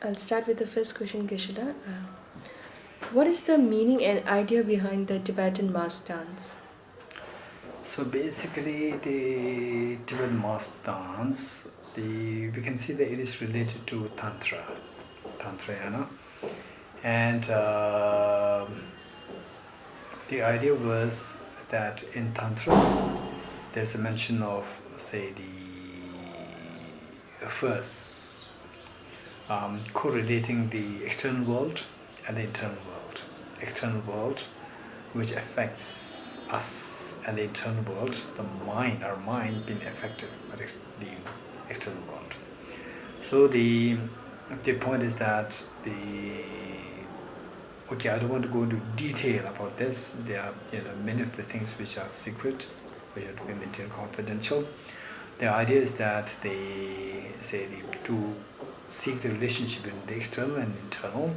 I'll start with the first question, Geshe. What is the meaning and idea behind the Tibetan mask dance? So basically, the Tibetan mask dance, we can see that it is related to Tantrayana, and the idea was that in Tantra, there's a mention of, say, the first correlating the external world and the internal world. External world, which affects us, and the internal world, the mind, our mind being affected by the external world. So the point is that I don't want to go into detail about this. There are many of the things which are secret, which have to be maintained confidential. The idea is that to seek the relationship between the external and internal,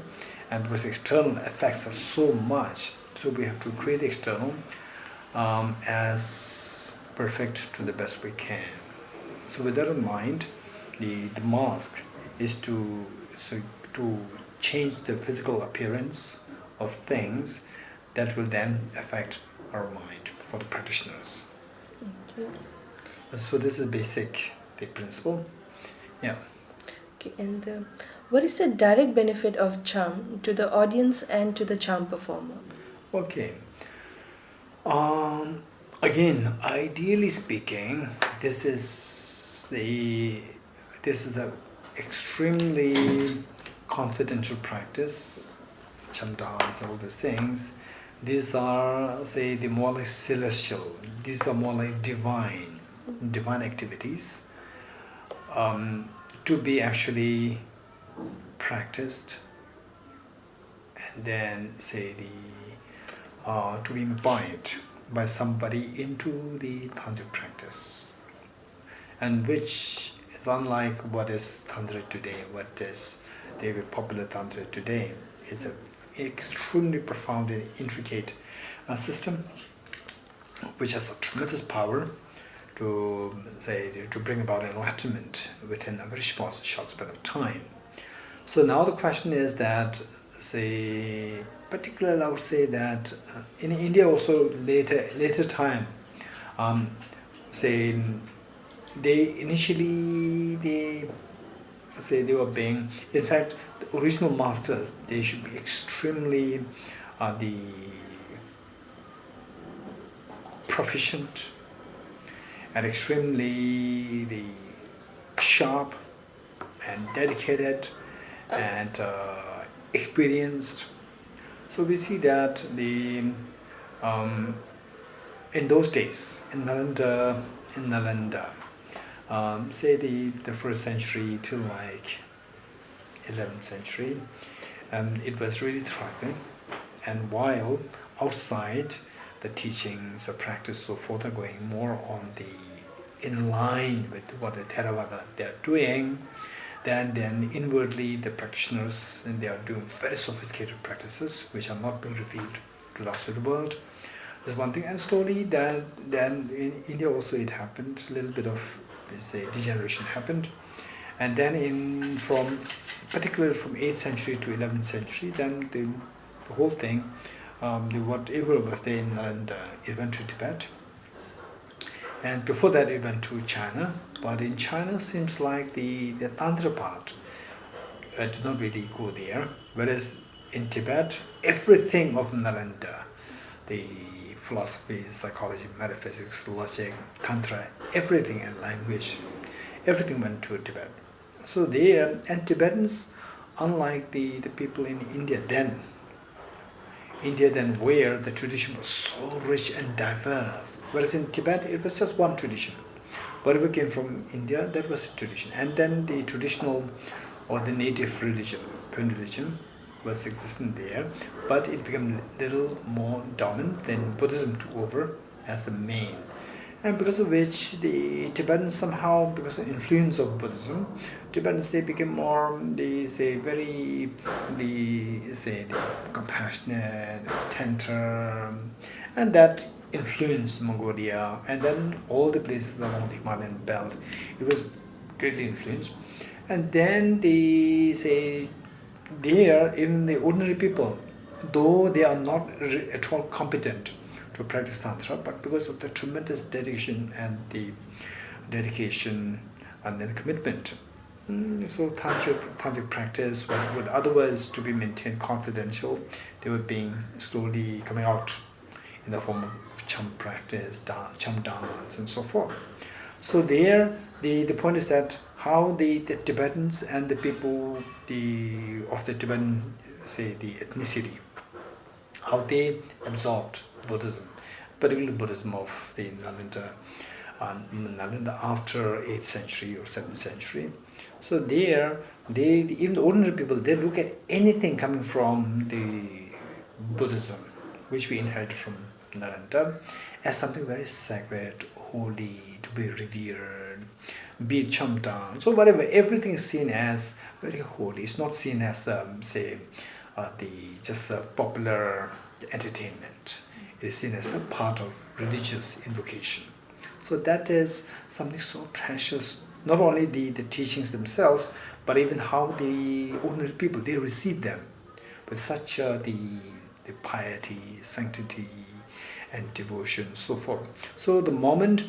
and because external affects us so much, so we have to create the external as perfect to the best we can. So with that in mind, the mask is to change the physical appearance of things that will then affect our mind for the practitioners. Okay. So this is basic, the principle. Yeah. Okay, and what is the direct benefit of Cham to the audience and to the Cham performer? Okay. Again, ideally speaking, this is a extremely confidential practice. Cham dance, all these things. These are, say, the more like celestial. These are more like divine activities. To be actually practiced, and then say to be imbibed by somebody into the tantric practice, and which is unlike what is tantra today. What is the popular tantra today is an extremely profound and intricate system, which has a tremendous power to bring about enlightenment within a very short span of time. So now the question is that, particularly I would say that in India also later time, they initially they were being, in fact, the original masters, they should be extremely the proficient and extremely the sharp and dedicated and experienced. So we see that in those days in Nalanda, say the first century to like 11th century, it was really thriving. And while outside, the teachings, the practice, so forth are going more on in line with what the Theravada they are doing. Then inwardly the practitioners, and they are doing very sophisticated practices which are not being revealed to the outside world. That's one thing. And slowly then in India also it happened, a little bit of degeneration happened. And then particularly from 8th century to 11th century, then the whole thing, whatever was there in Nalanda, it went to Tibet. And before that it went to China. But in China seems like the Tantra part did not really go there. Whereas in Tibet, everything of Nalanda, the philosophy, psychology, metaphysics, logic, Tantra, everything, and language, everything went to Tibet. So there, and Tibetans, unlike the people in India then, where the tradition was so rich and diverse, whereas in Tibet it was just one tradition. Whatever came from India, that was the tradition. And then the traditional or the native religion, Pune religion, was existent there, but it became a little more dominant. Then Buddhism took over as the main. And because of which the Tibetans somehow, because of the influence of Buddhism, Tibetans, they became more, very compassionate, tender, and that influenced Mongolia, and then all the places along the Himalayan belt. It was greatly influenced. And then they say, there, even the ordinary people, though they are not at all competent to practice Tantra, but because of the tremendous dedication and then commitment, so tantric practice, what would otherwise to be maintained confidential, they were being slowly coming out in the form of Cham practice, Cham dance, and so forth. So there, the point is that how the Tibetans and the people of the Tibetan, say the ethnicity, how they absorbed Buddhism, particularly Buddhism of the Nalanda after 8th century or 7th century. So there, even the ordinary people, they look at anything coming from the Buddhism, which we inherited from Nalanda, as something very sacred, holy, to be revered, be it Cham dance, so whatever, everything is seen as very holy. It's not seen as, just a popular entertainment. It is seen as a part of religious invocation. So that is something so precious, not only the teachings themselves, but even how the ordinary people, they receive them with such the piety, sanctity, and devotion, so forth. So the moment,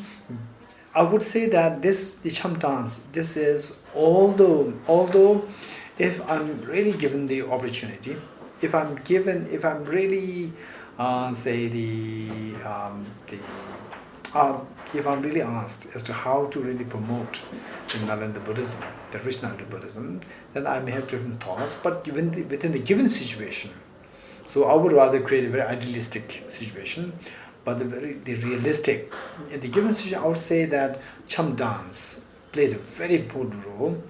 I would say that the Cham dance, this is, although if I'm really given the opportunity, if I'm really if I'm really asked as to how to really promote the Nalanda Buddhism, the rich Nalanda Buddhism, then I may have different thoughts, but within the given situation, so I would rather create a very idealistic situation, but the realistic. In the given situation, I would say that Cham dance played a very important role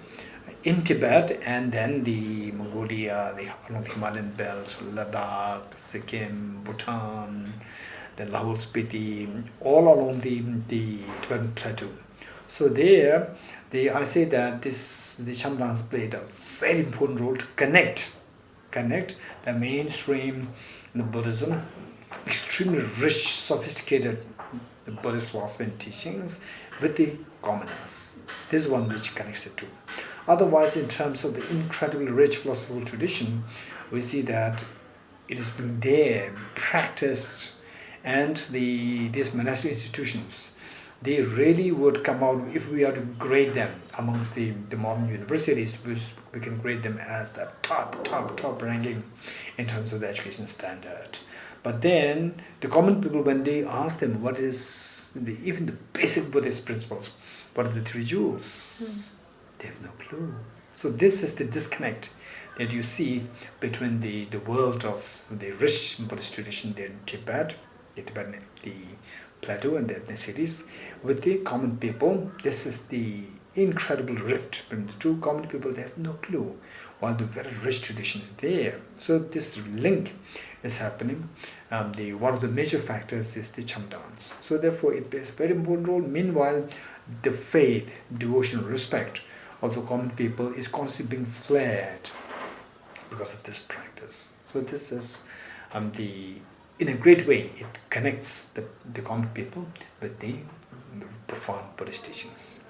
in Tibet, and then the Mongolia, along the Himalayan belt, Ladakh, Sikkim, Bhutan, then Lahore Spiti, all along the Tibetan plateau. So there, I say that the Cham dance played a very important role to connect the mainstream in the Buddhism, extremely rich, sophisticated the Buddhist philosophy and teachings, with the commoners. This is one which connects the two. Otherwise, in terms of the incredibly rich philosophical tradition, we see that it has been there, practiced, and these monastic institutions, they really would come out, if we are to grade them amongst the modern universities, we can grade them as the top ranking in terms of the education standard. But then the common people, when they ask them what is even the basic Buddhist principles, what are the three jewels, they have no clue. So this is the disconnect that you see between the world of the rich Buddhist tradition there in Tibet, the plateau and the ethnicities, with the common people. This is the incredible rift between the two. Common people, they have no clue, while the very rich tradition is there. So this link is happening. One of the major factors is the Cham dance. So therefore it plays a very important role. Meanwhile, the faith, devotion, respect of the common people is constantly being flared because of this practice. So this is in a great way, it connects the common people with the profound Buddhist teachings.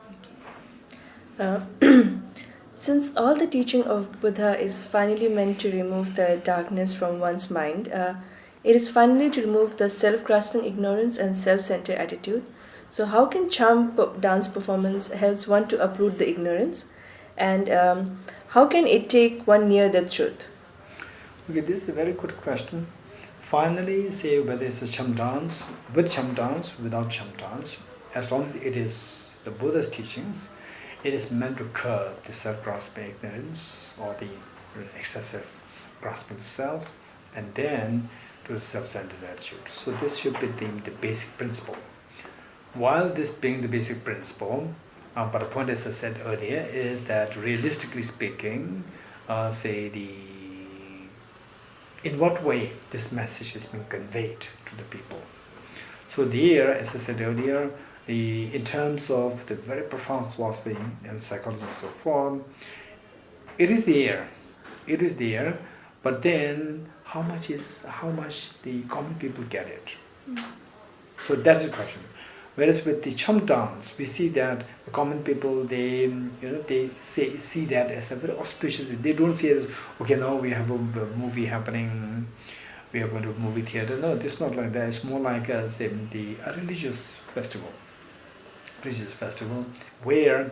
Since all the teaching of Buddha is finally meant to remove the darkness from one's mind, it is finally to remove the self-grasping ignorance and self-centered attitude. So how can Cham dance performance helps one to uproot the ignorance? And how can it take one near the truth? Okay, this is a very good question. Finally, say whether it's a Cham dance, with Cham dance, without Cham dance, as long as it is the Buddha's teachings, it is meant to curb the self-grasping ignorance or the excessive grasping of self, and then to the self-centered attitude. So this should be the basic principle. While this being the basic principle, but the point, as I said earlier, is that realistically speaking, in what way this message is being conveyed to the people. So there, as I said earlier, in terms of the very profound philosophy and psychology and so forth, it is there, but then how much the common people get it? So that is the question. Whereas with the Cham dance, we see that the common people, they see that as a very auspicious. They don't see it as, okay, now we have a movie happening, we are going to a movie theater. No, it's not like that. It's more like a religious festival. Religious festival where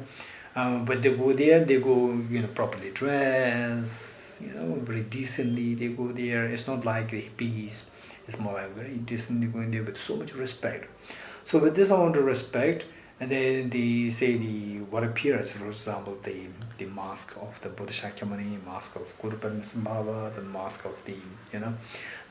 when they go there, they go properly dressed, very decently. They go there. It's not like the hippies. It's more like very decently going there with so much respect. So with this amount of respect, and then what appears, for example, the mask of the Buddha Shakyamuni, mask of Guru Padmasambhava, the mask of the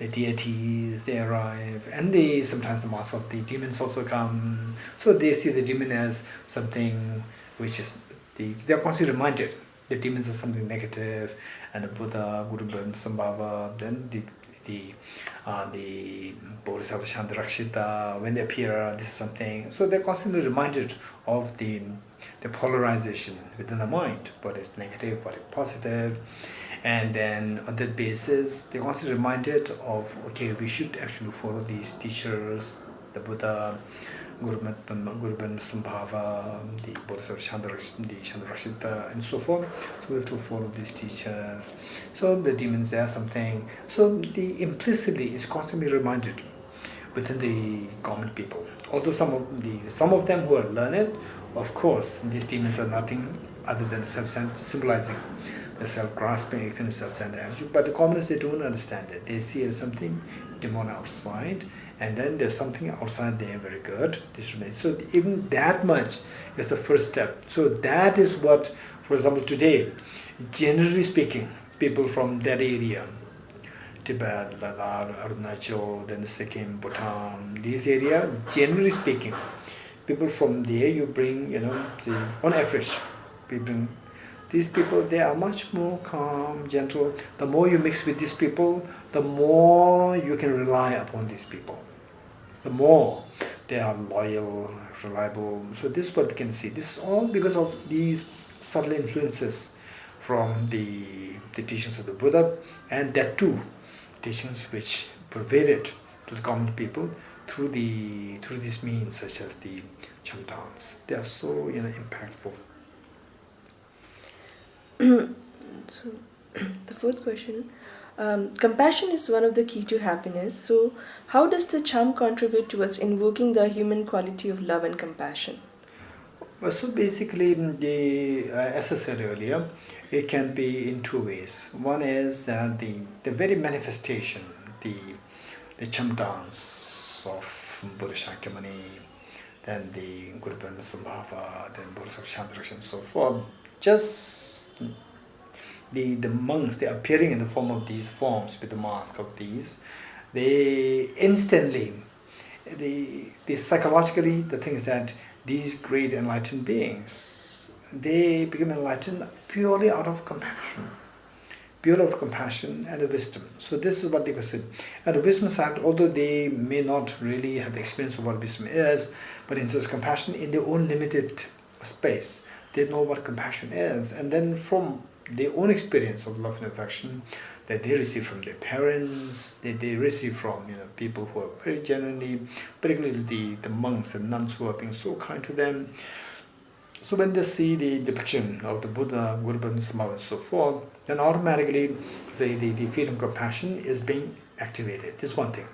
deities, they arrive, and sometimes the mask of the demons also come. So they see the demon as something which is they are constantly reminded the demons are something negative, and the Buddha, Guru Padmasambhava, then the Bodhisattva Shantarakshita, when they appear, this is something. So they're constantly reminded of the polarization within the mind, what is negative, what is positive. And then on that basis, they're constantly reminded of, okay, we should actually follow these teachers, the Buddha, Guru Padmasambhava, the Bodhisattva Shantarakshita, and so forth. So we have to follow these teachers. So the demons are something. So the implicitly is constantly reminded within the common people. Although some of them who are learned, of course, these demons are nothing other than symbolizing the self-grasping, the self-centered attitude. But the commoners, they don't understand it. They see it as something demon outside, and then there's something outside there very good. So even that much is the first step. So that is what, for example, today, generally speaking, people from that area, Tibet, Ladakh, Arunachal, then Sikkim, Bhutan, this area, generally speaking, people from there, you bring, on average, we bring these people, they are much more calm, gentle. The more you mix with these people, the more you can rely upon these people. The more they are loyal, reliable. So this is what we can see. This is all because of these subtle influences from the teachings of the Buddha, and that too, teachings which pervaded to the common people through these means such as the Cham dance. They are so impactful. So, the fourth question. Compassion is one of the key to happiness. So, how does the Cham contribute towards invoking the human quality of love and compassion? Well, so basically, as I said earlier, it can be in two ways. One is that the very manifestation, the Cham dance of Buddha Shakyamuni, then the Guru Padmasambhava, then Bodhisattva Shantarakshita, and so forth, just the monks, they are appearing in the form of these forms with the mask of these, they instantly, the psychologically, the thing is that these great enlightened beings, they become enlightened purely out of compassion and wisdom. So this is what they consider. And the wisdom side, although they may not really have the experience of what wisdom is, but in terms of compassion, in their own limited space, they know what compassion is. And then from their own experience of love and affection that they receive from their parents, that they receive from people who are very genuinely, particularly the monks and nuns who are being so kind to them. So when they see the depiction of the Buddha, Guru Padmasambhava, and so forth, then automatically the feeling of compassion is being activated. This is one thing.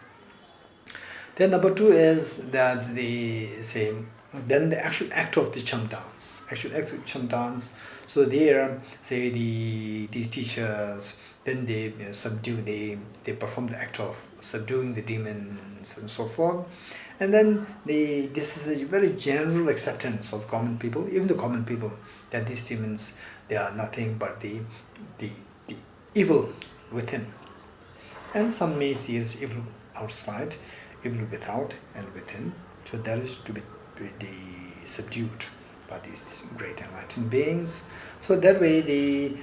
Then number two is that then the actual act of the Cham dance. So there, these teachers, then they subdue, they perform the act of subduing the demons and so forth. And then this is a very general acceptance of common people, even the common people, that these demons, they are nothing but the evil within. And some may see it as evil outside, evil without and within. So that is to be subdued by these great enlightened beings. So that way they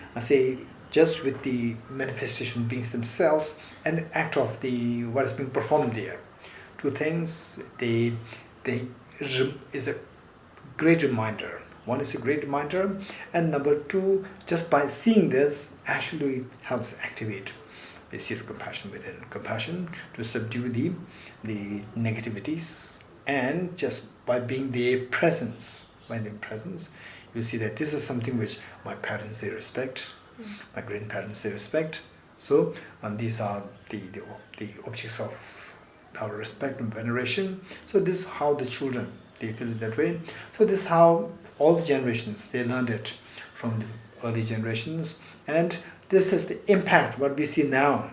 just with the manifestation beings themselves and the act of what is being performed there. Two things, they is a great reminder. One is a great reminder, and number two, just by seeing this actually helps activate the seed of compassion within. Compassion to subdue the negativities And just by being their presence, you see that this is something which my parents, they respect, my grandparents, they respect. So, and these are the objects of our respect and veneration. So this is how the children, they feel it that way. So this is how all the generations, they learned it from the early generations. And this is the impact, what we see now,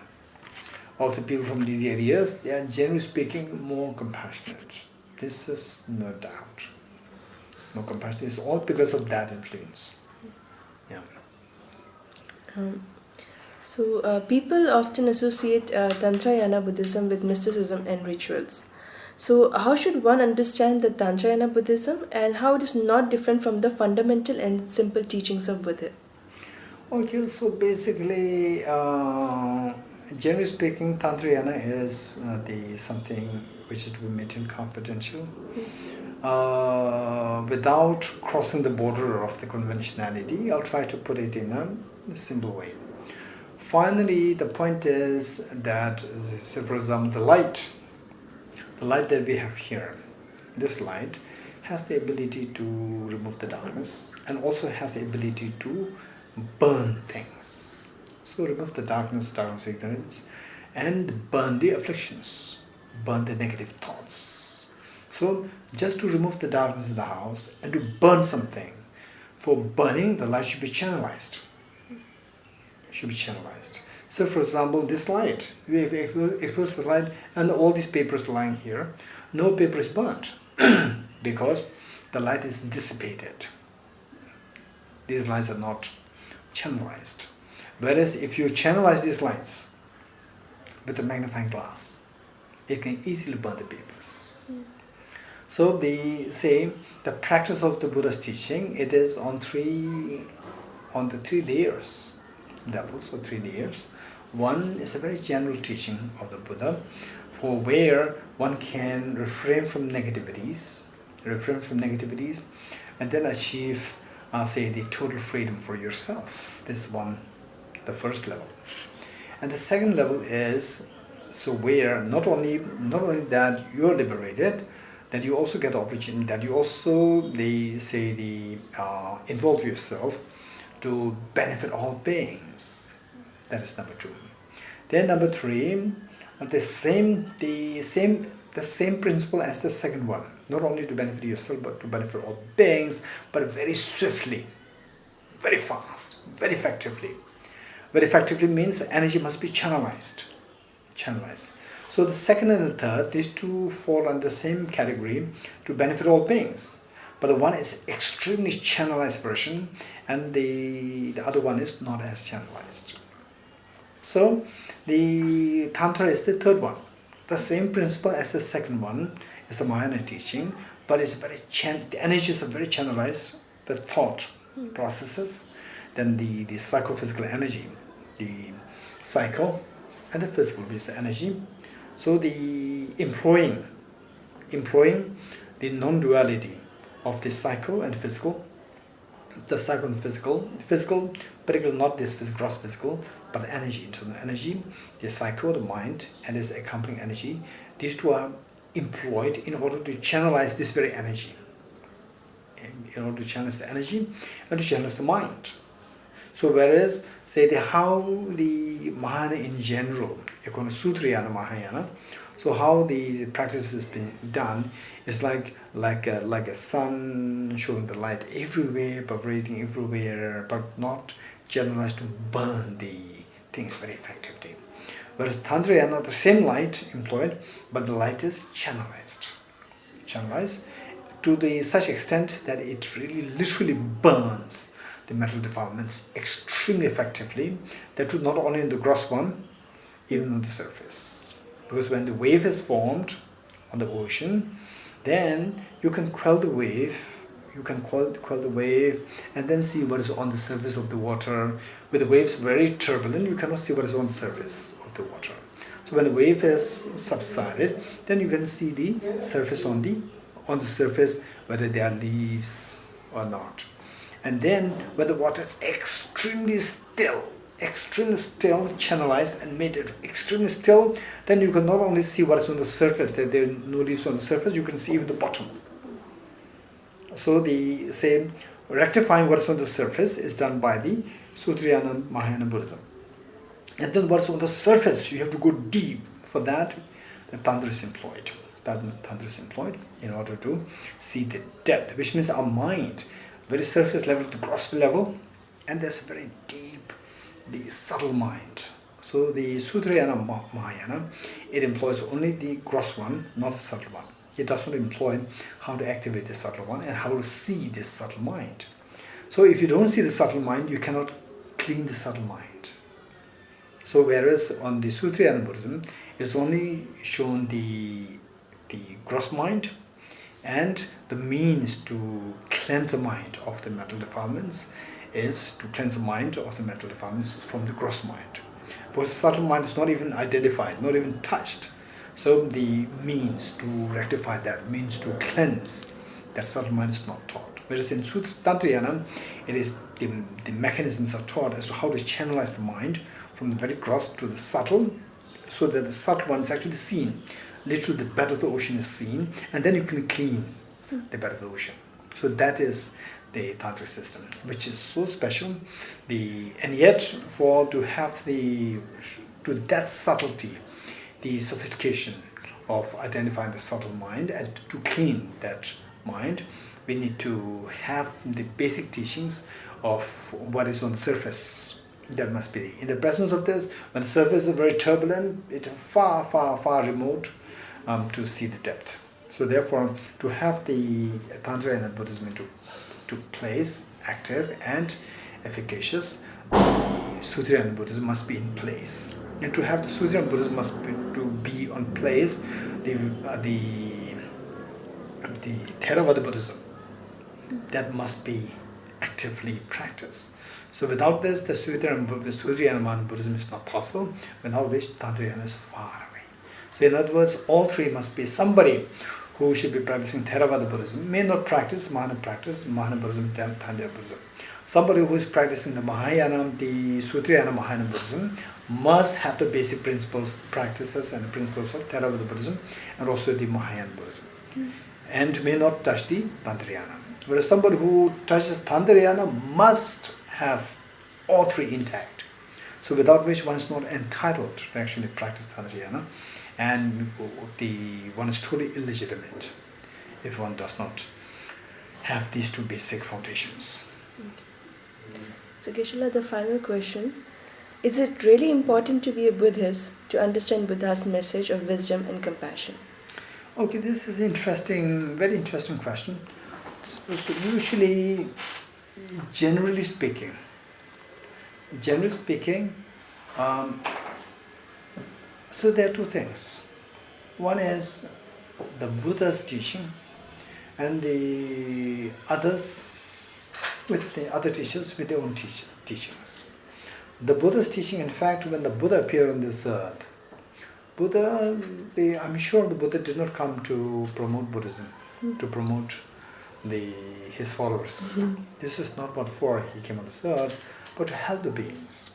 of the people from these areas. They are, generally speaking, more compassionate. This is no doubt. More compassionate. It's all because of that influence. Yeah. So people often associate Tantrayana Buddhism with mysticism and rituals. So how should one understand the Tantrayana Buddhism and how it is not different from the fundamental and simple teachings of Buddha? Okay, so basically, generally speaking, Tantrayana is the something which is to be maintained confidential, without crossing the border of the conventionality. I'll try to put it in a simple way. Finally, the point is that, say for example, the light that we have here, this light has the ability to remove the darkness and also has the ability to burn things. So remove the darkness of ignorance, and burn the afflictions, burn the negative thoughts. So just to remove the darkness in the house and to burn something, for burning, the light should be channelized. So for example, this light, we expose the light and all these papers lying here, no paper is burnt because the light is dissipated. These lights are not channelized. Whereas if you channelize these lights with a magnifying glass, it can easily burn the papers. So the practice of the Buddha's teaching, it is on the three layers, levels or 3 layers. One is a very general teaching of the Buddha, for where one can refrain from negativities, and then achieve, the total freedom for yourself. This is the first level. And the second level is, so where not only that you are liberated, that you also get the opportunity, that you also, involve yourself to benefit all beings. That is number 2. Then number 3, the same principle as the second one. Not only to benefit yourself, but to benefit all beings, but very swiftly, very fast, very effectively. Very effectively means the energy must be channelized. So the second and the third, these two fall under the same category, to benefit all beings. But the one is extremely channelized version, and the other one is not as channelized. So the Tantra is the third one. The same principle as the second one is the Mahayana teaching, but it's the energies are very channelized, the thought processes, then the psychophysical energy, the psycho and the physical, which is the energy. So the employing the non-duality of the psycho and physical, the psycho and physical, particularly not this gross physical, but the energy, internal energy, the psycho, the mind, and its accompanying energy. These two are employed in order to channelize this very energy. In order to channelize the energy and to channelize the mind. So whereas, how the Mahayana in general, according to Sutrayana Mahayana, so how the practice has been done is like a sun showing the light everywhere, pervading everywhere, but not generalized to burn the things very effectively. Whereas Tantrayana, the same light employed, but the light is channelized to such extent that it really literally burns the mental defilements extremely effectively. That too, not only in the gross one, even on the surface. Because when the wave is formed on the ocean, then you can quell the wave, and then see what is on the surface of the water. With the waves very turbulent, you cannot see what is on the surface of the water. So when the wave has subsided, then you can see the surface on the surface, whether there are leaves or not. And then when the water is extremely still, extremely still, channelized and made it extremely still, then you can not only see what is on the surface, that there are no leaves on the surface, you can see even the bottom. So the same rectifying what is on the surface is done by the Sutrayana Mahayana Buddhism. And then what's on the surface, you have to go deep. For that, the Tantra is employed. Tantra is employed in order to see the depth, which means our mind, very surface level to gross level, and there's a very deep, the subtle mind. So the Sutrayana Mahayana, it employs only the gross one, not the subtle one. It does not employ how to activate the subtle one and how to see this subtle mind. So if you don't see the subtle mind, you cannot clean the subtle mind. So whereas on the Sutrayana Buddhism, it's only shown the gross mind and the means to cleanse the mind of the mental defilements is to cleanse the mind of the mental defilements from the gross mind. Because the subtle mind is not even identified, not even touched. So the means to rectify that, means to cleanse that subtle mind is not taught. Whereas in Tantrayana, it is the mechanisms are taught as to how to channelize the mind from the very gross to the subtle, so that the subtle one is actually seen. Literally the bed of the ocean is seen, and then you can clean the bed of the ocean. So that is the Tantric system, which is so special. And yet, to that subtlety, the sophistication of identifying the subtle mind and to clean that mind, we need to have the basic teachings of what is on the surface. That must be in the presence of this. When the surface is very turbulent, it is far, far, far remote to see the depth. So therefore, to have the Tantrayana Buddhism into place, active and efficacious, the Sutrayana Buddhism must be in place. And to have the Sutrayana Buddhism must be on place, the Theravada Buddhism, that must be actively practiced. So without this, the Sutrayana Buddhism is not possible, without which Tantrayana is far away. So in other words, all three must be somebody who should be practicing Theravada Buddhism, may not practice Mahayana Buddhism, Tantrayana Buddhism. Somebody who is practicing the Mahayana, the Sutrayana Mahayana Buddhism, must have the basic principles, practices and principles of Theravada Buddhism and also the Mahayana Buddhism. And may not touch the Tantrayana. Whereas somebody who touches Tantrayana must have all three intact. So without which one is not entitled to actually practice Tantrayana, and one is totally illegitimate if one does not have these two basic foundations. Okay. So Geshe, the final question: is it really important to be a Buddhist to understand Buddha's message of wisdom and compassion? Okay, this is interesting, very interesting question. So usually, generally speaking, so there are two things. One is the Buddha's teaching, and the others with the other teachers with their own teachings. The Buddha's teaching, in fact, when the Buddha appeared on this earth, I'm sure the Buddha did not come to promote Buddhism, to promote his followers. This is not what for he came on this earth, but to help the beings.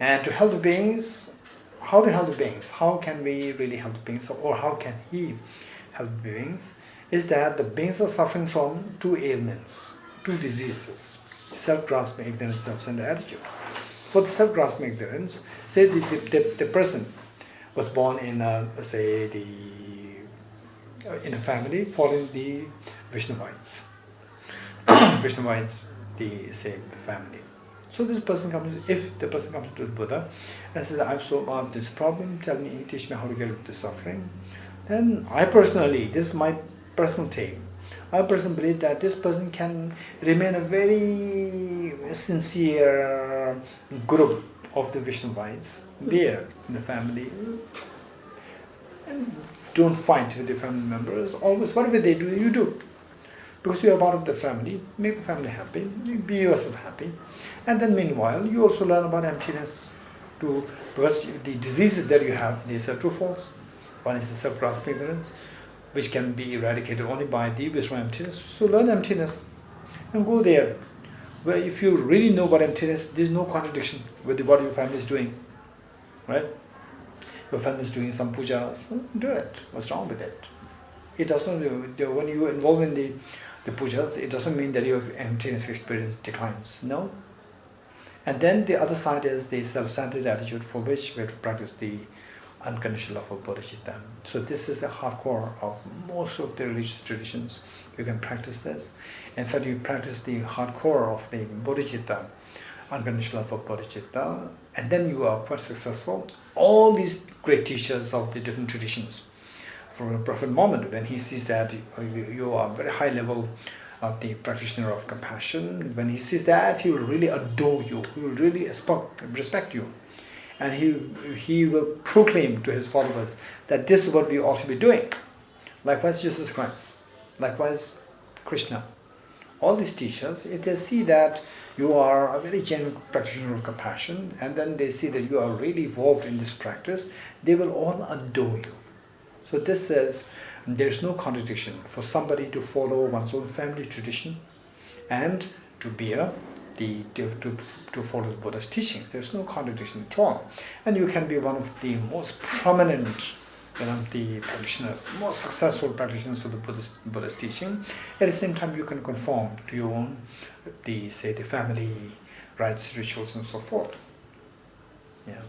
And to help the beings, how to help the beings? How can we really help the beings? Or how can he help the beings? Is that the beings are suffering from two ailments, two diseases: self-grasping ignorance, self-centered attitude. For the self-grasping ignorance, say the person was born in in a family following the Vaishnavites. Vaishnavites, the same family. So if the person comes to the Buddha and says, I've solved out this problem, teach me how to get rid of the suffering, then I personally, this is my personal take, I personally believe that this person can remain a very sincere group of the Vaishnavites there in the family, and don't fight with the family members. Always, whatever they do, you do. Because you are part of the family, make the family happy, be yourself happy. And then meanwhile, you also learn about emptiness too, because the diseases that you have, these are two faults. One is the self-grasping ignorance, which can be eradicated only by the wisdom of emptiness. So learn emptiness and go there. Well, if you really know about emptiness, there's no contradiction with what your family is doing, right? Your family is doing some pujas, well, do it. What's wrong with it? It doesn't. When you are involved in the pujas, it doesn't mean that your emptiness experience declines. No. And then the other side is the self-centered attitude, for which we have to practice the unconditional love of bodhicitta. So this is the hardcore of most of the religious traditions. You can practice this. In fact, you practice the hardcore of the bodhicitta, unconditional love of bodhicitta, and then you are quite successful. All these great teachers of the different traditions, for Prophet Muhammad, when he sees that you are very high level of the practitioner of compassion, when he sees that, he will really adore you, he will really respect you, and he will proclaim to his followers that this is what we ought to be doing. Likewise Jesus Christ, likewise Krishna. All these teachers, if they see that you are a very genuine practitioner of compassion, and then they see that you are really involved in this practice, they will all adore you. So this says there is no contradiction for somebody to follow one's own family tradition and to bear to follow the Buddha's teachings. There is no contradiction at all. And you can be one of the most prominent, the practitioners, most successful practitioners of the Buddhist teaching. At the same time, you can conform to your own, the family rites, rituals, and so forth. Yeah.